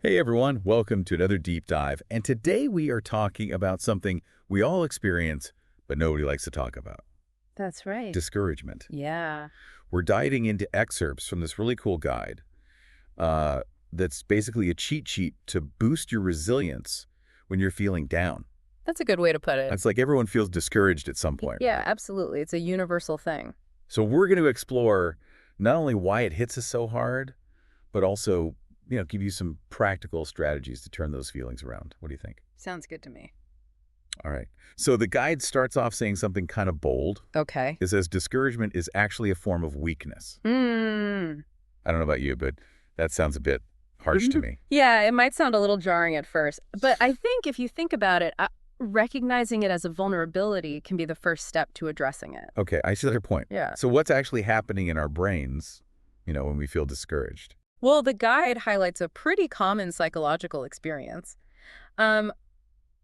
Hey everyone, welcome to another deep dive. And today we are talking about something we all experience, but nobody likes to talk about. That's right. Discouragement. Yeah, We're diving into excerpts from this really cool guide uh, that's basically a cheat sheet to boost your resilience when you're feeling down. that's a good way to put it. It's like everyone feels discouraged at some point, Yeah, right? absolutely. It's a universal thing. So we're going to explore not only why it hits us so hard, but also, give you some practical strategies to turn those feelings around. What do you think? Sounds good to me. All right. So the guide starts off saying something kind of bold. Okay. It says discouragement is actually a form of weakness. Mm. I don't know about you, but that sounds a bit harsh to me. Yeah, it might sound a little jarring at first, but I think if you think about it, recognizing it as a vulnerability can be the first step to addressing it. Okay, I see your point. Yeah. So what's actually happening in our brains, when we feel discouraged? Well, the guide highlights a pretty common psychological experience. Um,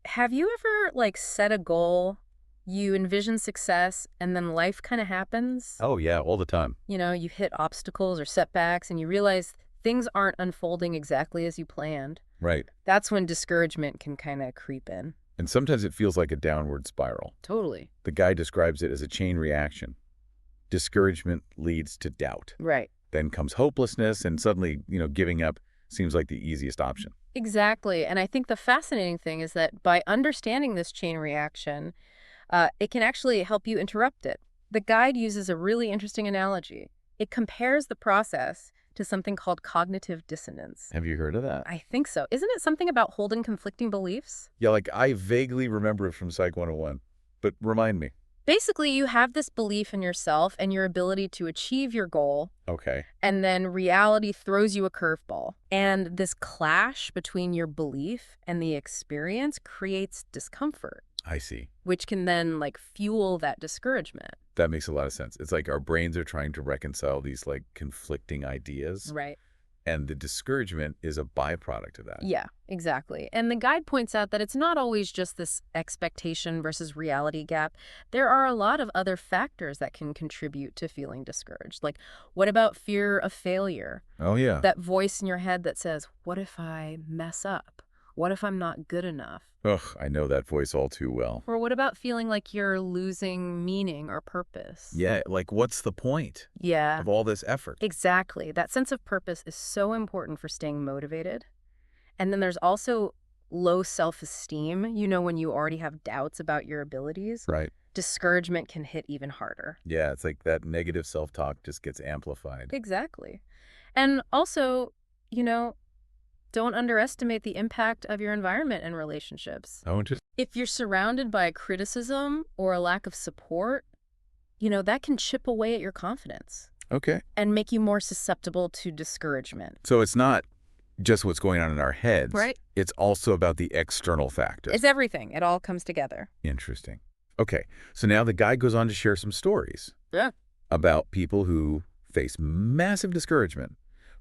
have you ever, set a goal, you envision success, and then life kind of happens? Oh, yeah, all the time. You hit obstacles or setbacks and you realize things aren't unfolding exactly as you planned. Right. That's when discouragement can kind of creep in. And sometimes it feels like a downward spiral. Totally. The guide describes it as a chain reaction. Discouragement leads to doubt. Right. Then comes hopelessness, and suddenly, giving up seems like the easiest option. Exactly. And I think the fascinating thing is that by understanding this chain reaction, it can actually help you interrupt it. The guide uses a really interesting analogy. It compares the process to something called cognitive dissonance. Have you heard of that? I think so. Isn't it something about holding conflicting beliefs? Yeah, like I vaguely remember it from Psych 101, but remind me. Basically, you have this belief in yourself and your ability to achieve your goal, Okay. and then reality throws you a curveball. And this clash between your belief and the experience creates discomfort, I see. which can then fuel that discouragement. That makes a lot of sense. It's like our brains are trying to reconcile these conflicting ideas, Right. and the discouragement is a byproduct of that. Yeah, exactly. And the guide points out that it's not always just this expectation versus reality gap. There are a lot of other factors that can contribute to feeling discouraged. Like, what about fear of failure? Oh, yeah. That voice in your head that says, what if I mess up? What if I'm not good enough? Ugh, I know that voice all too well. Or what about feeling like you're losing meaning or purpose? Yeah, like what's the point Yeah, of all this effort? exactly. That sense of purpose is so important for staying motivated. And then there's also low self-esteem, when you already have doubts about your abilities. Right. Discouragement can hit even harder. Yeah, it's like that negative self-talk just gets amplified. Exactly. And also, don't underestimate the impact of your environment and relationships. Oh, interesting. If you're surrounded by criticism or a lack of support, that can chip away at your confidence Okay. and make you more susceptible to discouragement. So it's not just what's going on in our heads. Right. It's also about the external factors. It's everything. It all comes together. Interesting. Okay, so now the guy goes on to share some stories Yeah. about people who face massive discouragement,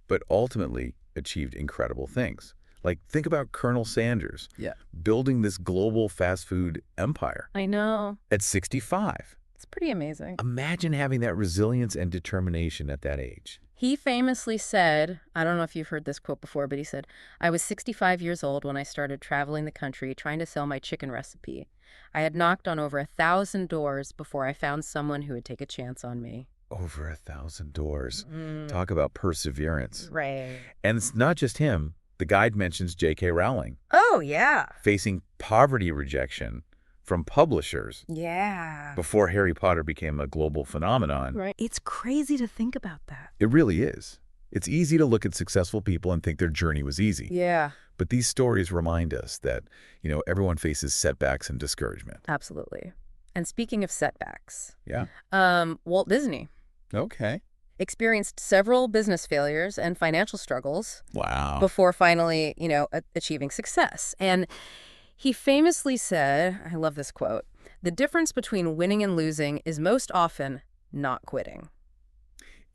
but ultimately achieved incredible things. Like, think about Colonel Sanders. Yeah. Building this global fast food empire I know. at 65. It's pretty amazing. Imagine having that resilience and determination at that age. He famously said, I don't know if you've heard this quote before, but he said, I was 65 years old when I started traveling the country trying to sell my chicken recipe. I had knocked on over 1,000 doors before I found someone who would take a chance on me. Over 1,000 doors. Mm, Talk about perseverance. right. And it's not just him. The guide mentions J.K. Rowling Oh, yeah. facing poverty rejection from publishers Yeah. before Harry Potter became a global phenomenon. Right. It's crazy to think about that. It really is. It's easy to look at successful people and think their journey was easy. Yeah, But these stories remind us that, everyone faces setbacks and discouragement. absolutely. And speaking of setbacks, Yeah. Walt Disney Okay. experienced several business failures and financial struggles Wow. before finally, achieving success. And he famously said, I love this quote, the difference between winning and losing is most often not quitting.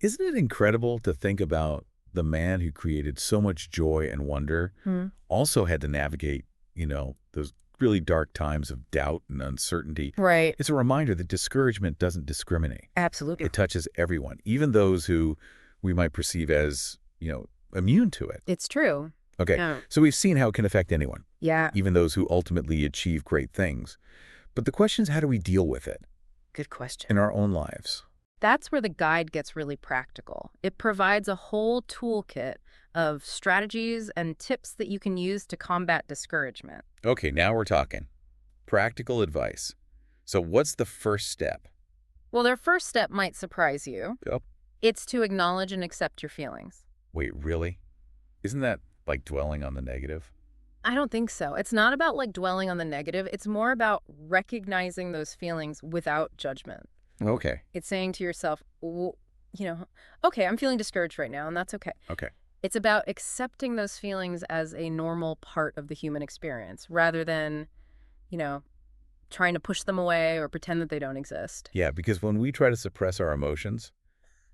Isn't it incredible to think about the man who created so much joy and wonder also had to navigate, those really dark times of doubt and uncertainty? Right. It's a reminder that discouragement doesn't discriminate. Absolutely. It touches everyone, even those who we might perceive as, immune to it. It's true. Okay, Yeah. so we've seen how it can affect anyone, Yeah, even those who ultimately achieve great things. But the question is, how do we deal with it good question. in our own lives? That's where the guide gets really practical. It provides a whole toolkit of strategies and tips that you can use to combat discouragement. Okay, now we're talking. Practical advice. So what's the first step? Well, their first step might surprise you. Yep. It's to acknowledge and accept your feelings. Wait, really? Isn't that like dwelling on the negative? I don't think so. It's not about like dwelling on the negative. It's more about recognizing those feelings without judgment. Okay. It's saying to yourself, okay, I'm feeling discouraged right now, and that's okay. Okay. It's about accepting those feelings as a normal part of the human experience rather than, you know, trying to push them away or pretend that they don't exist. Yeah, because when we try to suppress our emotions,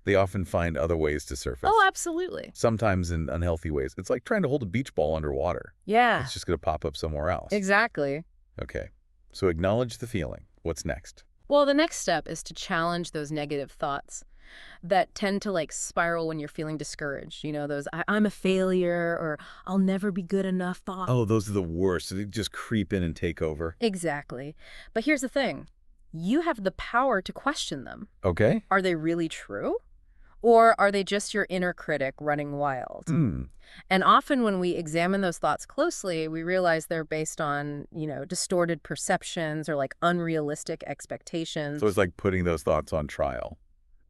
they often find other ways to surface. Oh, absolutely. Sometimes in unhealthy ways. It's like trying to hold a beach ball underwater. Yeah, It's just going to pop up somewhere else. exactly. Okay. So acknowledge the feeling. What's next? Well, the next step is to challenge those negative thoughts that tend to like spiral when you're feeling discouraged. You know, those I'm a failure or I'll never be good enough thoughts. Oh, those are the worst. They just creep in and take over. Exactly. But here's the thing. You have the power to question them. Okay. Are they really true? Or are they just your inner critic running wild? Hmm. And often when we examine those thoughts closely, we realize they're based on, distorted perceptions or like unrealistic expectations. So it's like putting those thoughts on trial,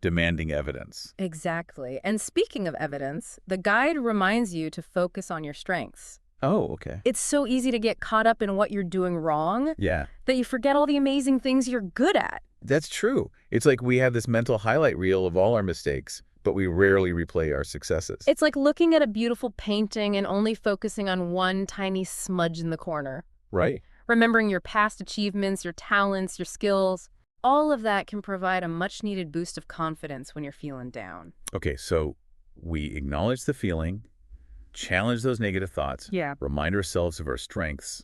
demanding evidence. Exactly. And speaking of evidence, the guide reminds you to focus on your strengths. Oh, okay. It's so easy to get caught up in what you're doing wrong Yeah, that you forget all the amazing things you're good at. that's true. It's like we have this mental highlight reel of all our mistakes, but we rarely replay our successes. It's like looking at a beautiful painting and only focusing on one tiny smudge in the corner. Right. Remembering your past achievements, your talents, your skills, all of that can provide a much-needed boost of confidence when you're feeling down. Okay, so we acknowledge the feeling, challenge those negative thoughts, Yeah. remind ourselves of our strengths.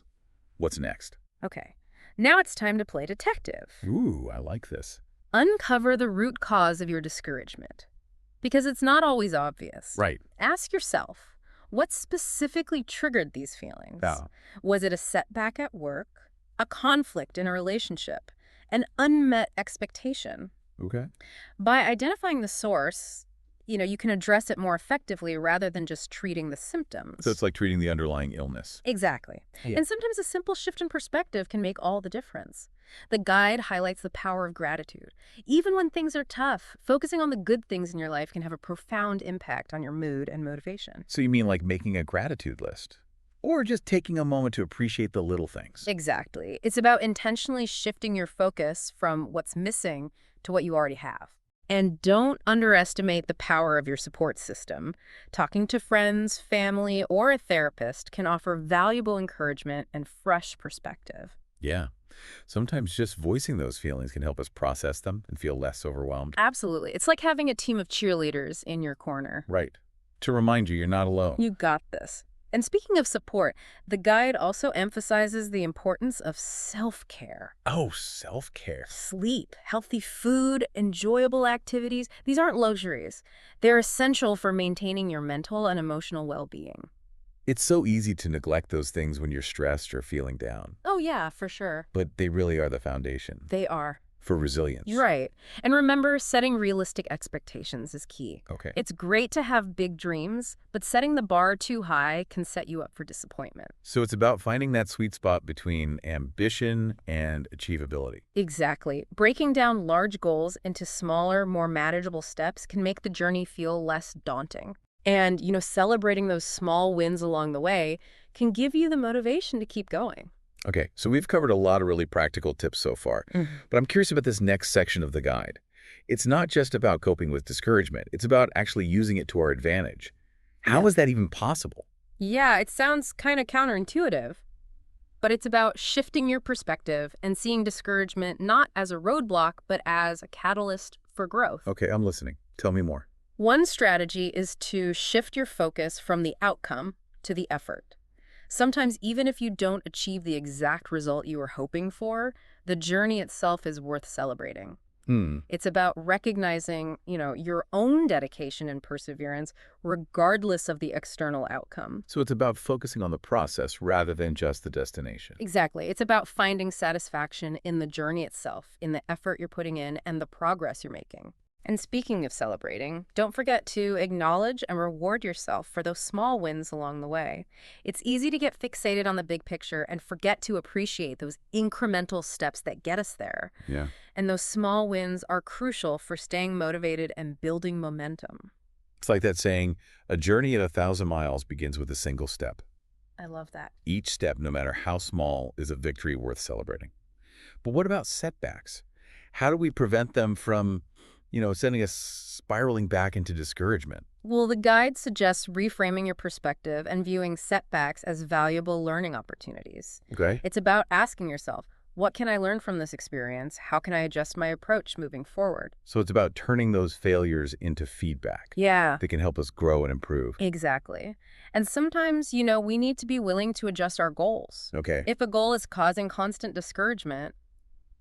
What's next? Okay. Now it's time to play detective. Ooh, I like this. Uncover the root cause of your discouragement. Because it's not always obvious. Right. Ask yourself, what specifically triggered these feelings? Yeah. Was it a setback at work, a conflict in a relationship, an unmet expectation? Okay. By identifying the source, you can address it more effectively rather than just treating the symptoms. So it's like treating the underlying illness. Exactly. Yeah. And sometimes a simple shift in perspective can make all the difference. The guide highlights the power of gratitude. Even when things are tough, focusing on the good things in your life can have a profound impact on your mood and motivation. So you mean like making a gratitude list? Or just taking a moment to appreciate the little things? Exactly. It's about intentionally shifting your focus from what's missing to what you already have. And don't underestimate the power of your support system. Talking to friends, family, or a therapist can offer valuable encouragement and fresh perspective. Yeah. Sometimes just voicing those feelings can help us process them and feel less overwhelmed. Absolutely. It's like having a team of cheerleaders in your corner. Right. To remind you, you're not alone. You got this. And speaking of support, the guide also emphasizes the importance of self-care. Oh, self-care. Sleep, healthy food, enjoyable activities. These aren't luxuries. They're essential for maintaining your mental and emotional well-being. It's so easy to neglect those things when you're stressed or feeling down, Oh, yeah, for sure. but they really are the foundation They are. for resilience. Right. And remember, setting realistic expectations is key. Okay. It's great to have big dreams, but setting the bar too high can set you up for disappointment. So it's about finding that sweet spot between ambition and achievability. Exactly. Breaking down large goals into smaller, more manageable steps can make the journey feel less daunting. And, celebrating those small wins along the way can give you the motivation to keep going. Okay, so we've covered a lot of really practical tips so far, but I'm curious about this next section of the guide. It's not just about coping with discouragement. It's about actually using it to our advantage. How is that even possible? Yeah, it sounds kind of counterintuitive, but it's about shifting your perspective and seeing discouragement not as a roadblock, but as a catalyst for growth. Okay, I'm listening. Tell me more. One strategy is to shift your focus from the outcome to the effort. Sometimes, even if you don't achieve the exact result you were hoping for, the journey itself is worth celebrating. Hmm. It's about recognizing, your own dedication and perseverance regardless of the external outcome. So it's about focusing on the process rather than just the destination. Exactly. It's about finding satisfaction in the journey itself, in the effort you're putting in, and the progress you're making. And speaking of celebrating, don't forget to acknowledge and reward yourself for those small wins along the way. It's easy to get fixated on the big picture and forget to appreciate those incremental steps that get us there. Yeah. And those small wins are crucial for staying motivated and building momentum. It's like that saying, a journey at 1,000 miles begins with a single step. I love that. Each step, no matter how small, is a victory worth celebrating. But what about setbacks? How do we prevent them from, sending us spiraling back into discouragement? Well, the guide suggests reframing your perspective and viewing setbacks as valuable learning opportunities. Okay. It's about asking yourself, what can I learn from this experience? How can I adjust my approach moving forward? So it's about turning those failures into feedback Yeah, that can help us grow and improve. exactly. And sometimes, we need to be willing to adjust our goals. Okay. If a goal is causing constant discouragement,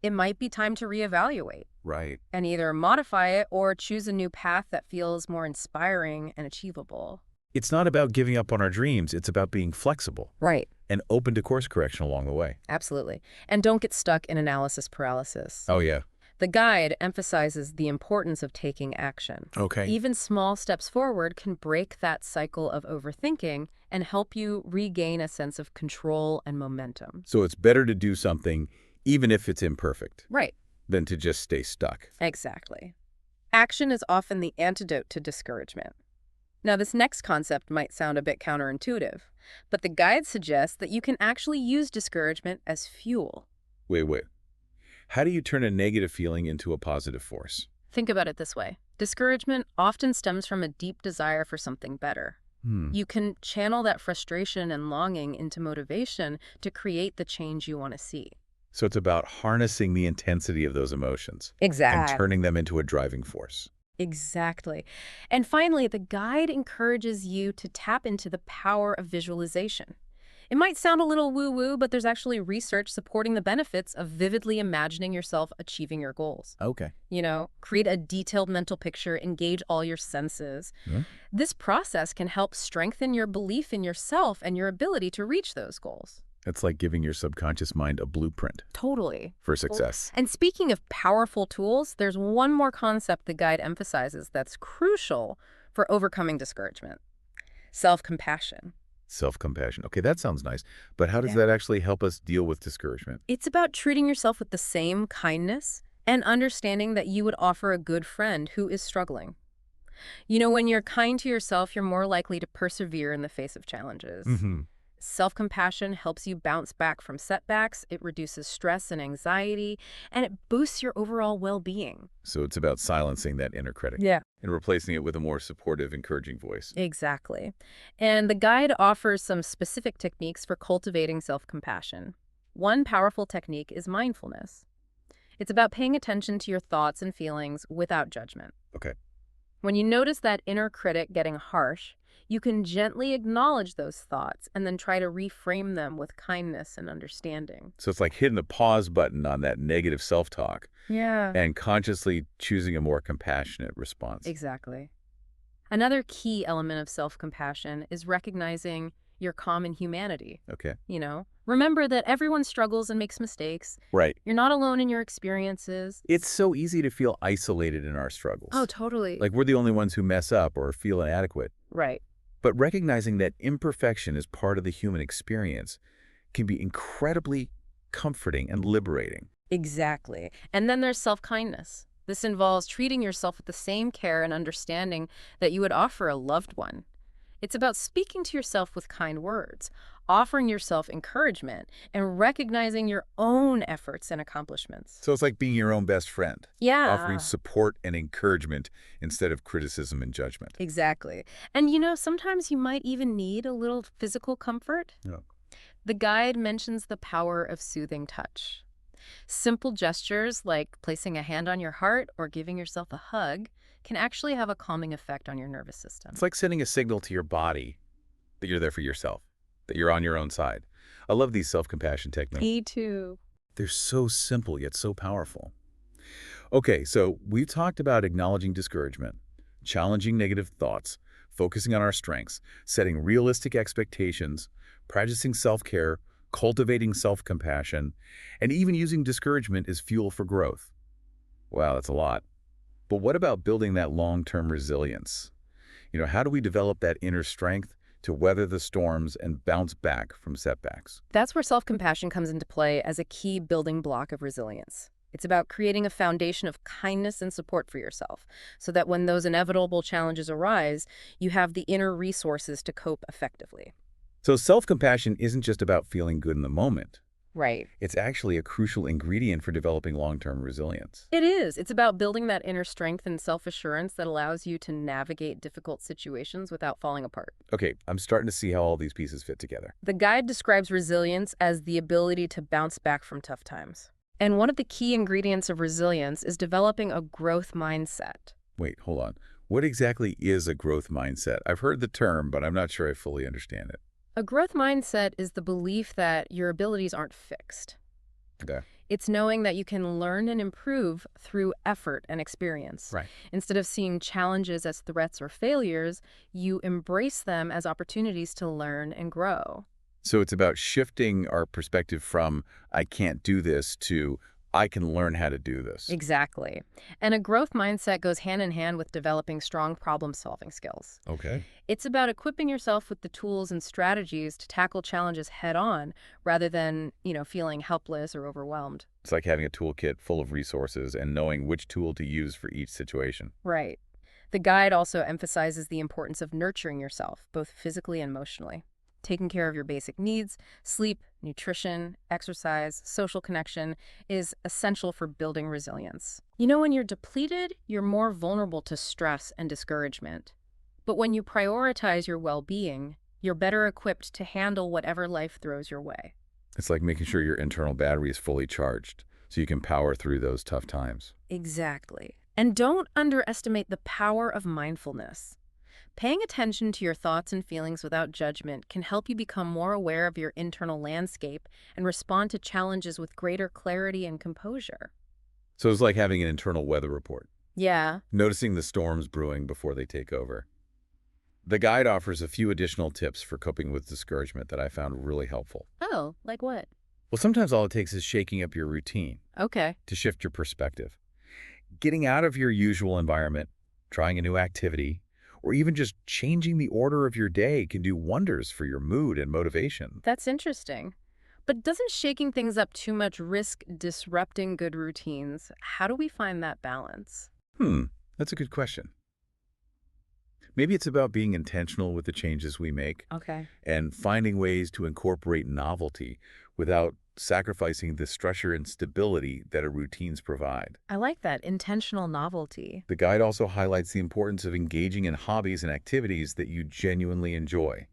it might be time to reevaluate Right. and either modify it or choose a new path that feels more inspiring and achievable. It's not about giving up on our dreams. It's about being flexible Right. and open to course correction along the way. Absolutely. And don't get stuck in analysis paralysis. Oh, yeah. The guide emphasizes the importance of taking action. Okay. Even small steps forward can break that cycle of overthinking and help you regain a sense of control and momentum. So it's better to do something, even if it's imperfect, Right. than to just stay stuck. Exactly. Action is often the antidote to discouragement. Now, this next concept might sound a bit counterintuitive, but the guide suggests that you can actually use discouragement as fuel. Wait. How do you turn a negative feeling into a positive force? Think about it this way. Discouragement often stems from a deep desire for something better. You can channel that frustration and longing into motivation to create the change you want to see. So it's about harnessing the intensity of those emotions and Exactly. turning them into a driving force. Exactly. And finally, the guide encourages you to tap into the power of visualization. It might sound a little woo-woo, but there's actually research supporting the benefits of vividly imagining yourself achieving your goals. Okay. Create a detailed mental picture, engage all your senses. Yeah. This process can help strengthen your belief in yourself and your ability to reach those goals. It's like giving your subconscious mind a blueprint Totally. for success. And speaking of powerful tools, there's one more concept the guide emphasizes that's crucial for overcoming discouragement: self-compassion. Self-compassion. Okay, that sounds nice. But how does Yeah. that actually help us deal with discouragement? It's about treating yourself with the same kindness and understanding that you would offer a good friend who is struggling. When you're kind to yourself, you're more likely to persevere in the face of challenges. Self-compassion helps you bounce back from setbacks, it reduces stress and anxiety, and it boosts your overall well-being. So it's about silencing that inner critic Yeah. and replacing it with a more supportive, encouraging voice. Exactly. And the guide offers some specific techniques for cultivating self-compassion. One powerful technique is mindfulness. It's about paying attention to your thoughts and feelings without judgment. Okay. When you notice that inner critic getting harsh, you can gently acknowledge those thoughts and then try to reframe them with kindness and understanding. So it's like hitting the pause button on that negative self-talk Yeah. and consciously choosing a more compassionate response. Exactly. Another key element of self-compassion is recognizing your common humanity. Okay. Remember that everyone struggles and makes mistakes. Right. You're not alone in your experiences. It's so easy to feel isolated in our struggles. Oh, totally. Like we're the only ones who mess up or feel inadequate. Right. But recognizing that imperfection is part of the human experience can be incredibly comforting and liberating. Exactly. And then there's self-kindness. This involves treating yourself with the same care and understanding that you would offer a loved one. It's about speaking to yourself with kind words, offering yourself encouragement, and recognizing your own efforts and accomplishments. So it's like being your own best friend, Yeah. offering support and encouragement instead of criticism and judgment. Exactly. And sometimes you might even need a little physical comfort. Yeah. The guide mentions the power of soothing touch. Simple gestures like placing a hand on your heart or giving yourself a hug can actually have a calming effect on your nervous system. It's like sending a signal to your body that you're there for yourself, that you're on your own side. I love these self-compassion techniques. Me too. They're so simple yet so powerful. Okay, so we've talked about acknowledging discouragement, challenging negative thoughts, focusing on our strengths, setting realistic expectations, practicing self-care, cultivating self-compassion, and even using discouragement as fuel for growth. Wow, that's a lot. But what about building that long-term resilience? How do we develop that inner strength to weather the storms and bounce back from setbacks? That's where self-compassion comes into play as a key building block of resilience. It's about creating a foundation of kindness and support for yourself so that when those inevitable challenges arise, you have the inner resources to cope effectively. So self-compassion isn't just about feeling good in the moment. Right. It's actually a crucial ingredient for developing long-term resilience. It is. It's about building that inner strength and self-assurance that allows you to navigate difficult situations without falling apart. Okay, I'm starting to see how all these pieces fit together. The guide describes resilience as the ability to bounce back from tough times. And one of the key ingredients of resilience is developing a growth mindset. Wait, hold on. What exactly is a growth mindset? I've heard the term, but I'm not sure I fully understand it. A growth mindset is the belief that your abilities aren't fixed. Okay. It's knowing that you can learn and improve through effort and experience. Right. Instead of seeing challenges as threats or failures, you embrace them as opportunities to learn and grow. So it's about shifting our perspective from I can't do this to I can learn how to do this. Exactly. And a growth mindset goes hand in hand with developing strong problem-solving skills. Okay. It's about equipping yourself with the tools and strategies to tackle challenges head-on rather than, feeling helpless or overwhelmed. It's like having a toolkit full of resources and knowing which tool to use for each situation. Right. The guide also emphasizes the importance of nurturing yourself, both physically and emotionally. Taking care of your basic needs, sleep, nutrition, exercise, social connection is essential for building resilience. When you're depleted, you're more vulnerable to stress and discouragement. But when you prioritize your well-being, you're better equipped to handle whatever life throws your way. It's like making sure your internal battery is fully charged so you can power through those tough times. Exactly. And don't underestimate the power of mindfulness. Paying attention to your thoughts and feelings without judgment can help you become more aware of your internal landscape and respond to challenges with greater clarity and composure. So it's like having an internal weather report, Yeah. noticing the storms brewing before they take over. The guide offers a few additional tips for coping with discouragement that I found really helpful. Oh, like what? Well, sometimes all it takes is shaking up your routine Okay. to shift your perspective. Getting out of your usual environment, trying a new activity, or even just changing the order of your day can do wonders for your mood and motivation. That's interesting. But doesn't shaking things up too much risk disrupting good routines? How do we find that balance? That's a good question. Maybe it's about being intentional with the changes we make Okay. and finding ways to incorporate novelty without sacrificing the structure and stability that our routines provide. I like that intentional novelty. The guide also highlights the importance of engaging in hobbies and activities that you genuinely enjoy.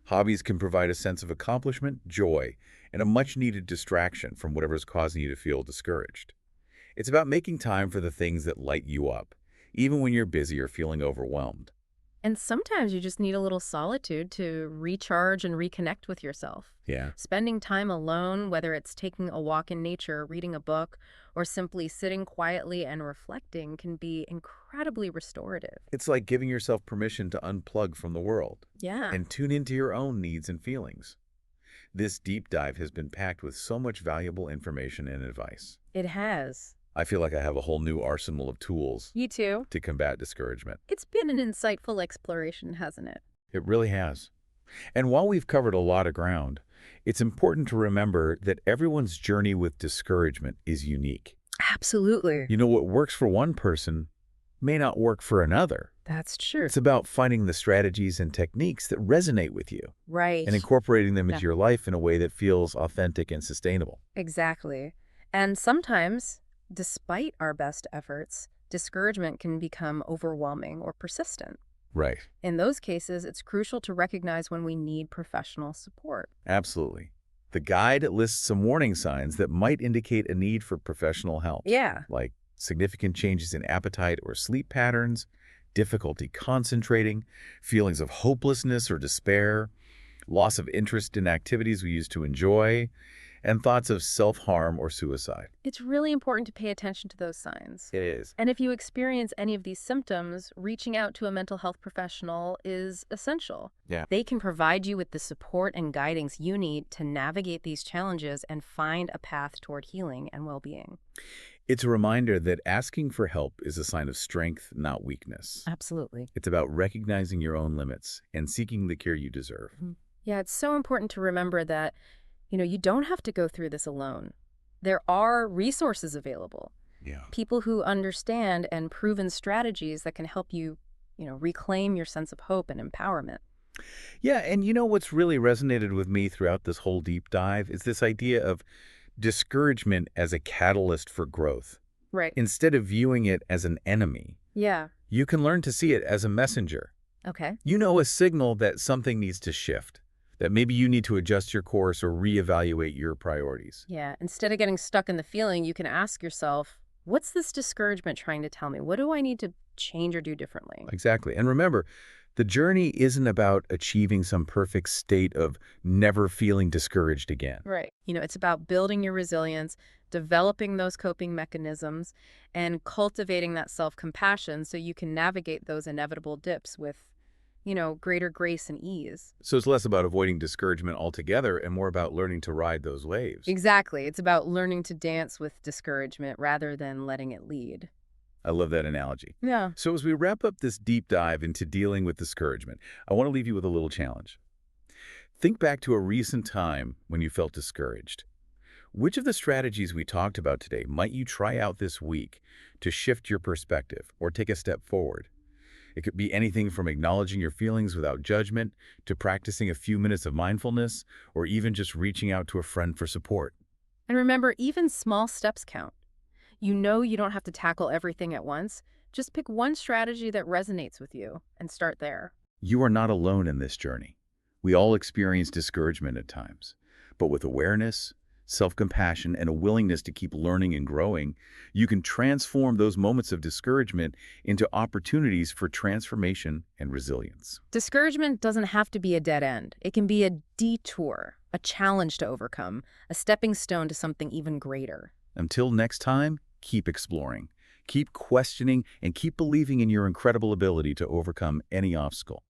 Hobbies can provide a sense of accomplishment, joy, and a much-needed distraction from whatever is causing you to feel discouraged. It's about making time for the things that light you up, even when you're busy or feeling overwhelmed. And sometimes you just need a little solitude to recharge and reconnect with yourself. Yeah. Spending time alone, whether it's taking a walk in nature, reading a book, or simply sitting quietly and reflecting, can be incredibly restorative. It's like giving yourself permission to unplug from the world Yeah. and tune into your own needs and feelings. This deep dive has been packed with so much valuable information and advice. It has. I feel like I have a whole new arsenal of tools You too. to combat discouragement. It's been an insightful exploration, hasn't it? It really has. And while we've covered a lot of ground, it's important to remember that everyone's journey with discouragement is unique. Absolutely. What works for one person may not work for another. That's true. It's about finding the strategies and techniques that resonate with you Right. and incorporating them into Yeah. your life in a way that feels authentic and sustainable. Exactly. And sometimes, despite our best efforts, discouragement can become overwhelming or persistent. Right. In those cases, it's crucial to recognize when we need professional support. Absolutely. The guide lists some warning signs that might indicate a need for professional help, Yeah. like significant changes in appetite or sleep patterns, difficulty concentrating, feelings of hopelessness or despair, loss of interest in activities we used to enjoy, and thoughts of self-harm or suicide. It's really important to pay attention to those signs. It is. And if you experience any of these symptoms, reaching out to a mental health professional is essential. Yeah. They can provide you with the support and guidance you need to navigate these challenges and find a path toward healing and well-being. It's a reminder that asking for help is a sign of strength, not weakness. Absolutely. It's about recognizing your own limits and seeking the care you deserve. Yeah, it's so important to remember that, you don't have to go through this alone. There are resources available. Yeah. People who understand and proven strategies that can help you, reclaim your sense of hope and empowerment. Yeah, and you know what's really resonated with me throughout this whole deep dive is this idea of discouragement as a catalyst for growth. Right. Instead of viewing it as an enemy, Yeah. you can learn to see it as a messenger. Okay. A signal that something needs to shift, that maybe you need to adjust your course or reevaluate your priorities. Yeah. Instead of getting stuck in the feeling, you can ask yourself, what's this discouragement trying to tell me? What do I need to change or do differently? Exactly. And remember, the journey isn't about achieving some perfect state of never feeling discouraged again. Right. It's about building your resilience, developing those coping mechanisms, and cultivating that self-compassion so you can navigate those inevitable dips with, greater grace and ease. So it's less about avoiding discouragement altogether and more about learning to ride those waves. Exactly. It's about learning to dance with discouragement rather than letting it lead. I love that analogy. Yeah. So as we wrap up this deep dive into dealing with discouragement, I want to leave you with a little challenge. Think back to a recent time when you felt discouraged. Which of the strategies we talked about today might you try out this week to shift your perspective or take a step forward? It could be anything from acknowledging your feelings without judgment to practicing a few minutes of mindfulness or even just reaching out to a friend for support. And remember, even small steps count. You don't have to tackle everything at once. Just pick one strategy that resonates with you and start there. You are not alone in this journey. We all experience discouragement at times, but with awareness, self-compassion, and a willingness to keep learning and growing, you can transform those moments of discouragement into opportunities for transformation and resilience. Discouragement doesn't have to be a dead end. It can be a detour, a challenge to overcome, a stepping stone to something even greater. Until next time, keep exploring, keep questioning, and keep believing in your incredible ability to overcome any obstacle.